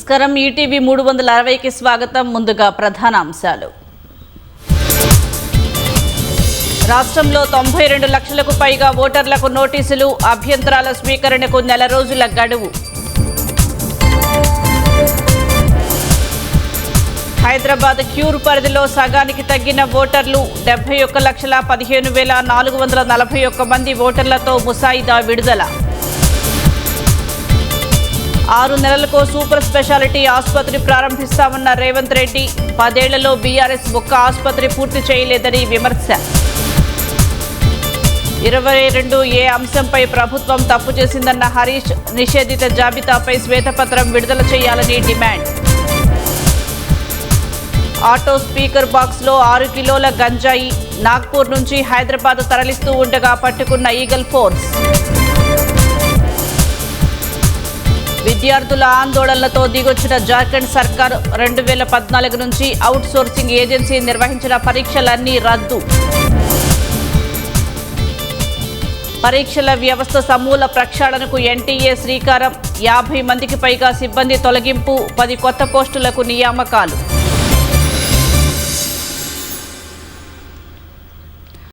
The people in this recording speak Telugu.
నమస్కారం ఈటీవీ 360కి స్వాగతం. ముందుగా ప్రధాన అంశాలు. రాష్ట్రంలో 92 లక్షలకు పైగా ఓటర్లకు నోటీసులు, అభ్యంతరాల స్వీకరణకు నెల రోజుల గడువు. హైదరాబాద్ క్యూర్ పరిధిలో సగానికి తగ్గిన ఓటర్లు, 71,15,441 మంది ఓటర్లతో ముసాయిదా విడుదల. 6 నెలలకు సూపర్ స్పెషాలిటీ ఆసుపత్రి ప్రారంభిస్తామన్న రేవంత్ రెడ్డి. 10 ఏళ్లలో బీఆర్ఎస్ ఒక్క ఆసుపత్రి పూర్తి చేయలేదని విమర్శ. 22A అంశంపై ప్రభుత్వం తప్పు చేసిందన్న హరీష్. నిషేధిత జాబితాపై శ్వేతపత్రం విడుదల చేయాలని డిమాండ్. ఆటో స్పీకర్ బాక్స్లో 6 కిలోల గంజాయి. నాగ్పూర్ నుంచి హైదరాబాద్ తరలిస్తూ ఉండగా పట్టుకున్న ఈగల్ ఫోర్స్. విద్యార్థుల ఆందోళనలతో దిగొచ్చిన జార్ఖండ్ సర్కార్. 2014 నుంచి అవుట్ సోర్సింగ్ ఏజెన్సీ నిర్వహించిన పరీక్షలన్నీ రద్దు. పరీక్షల వ్యవస్థ సమూల ప్రక్షాళనకు ఎన్టీఏ శ్రీకారం. 50 మందికి పైగా సిబ్బంది తొలగింపు, 10 కొత్త పోస్టులకు నియామకాలు.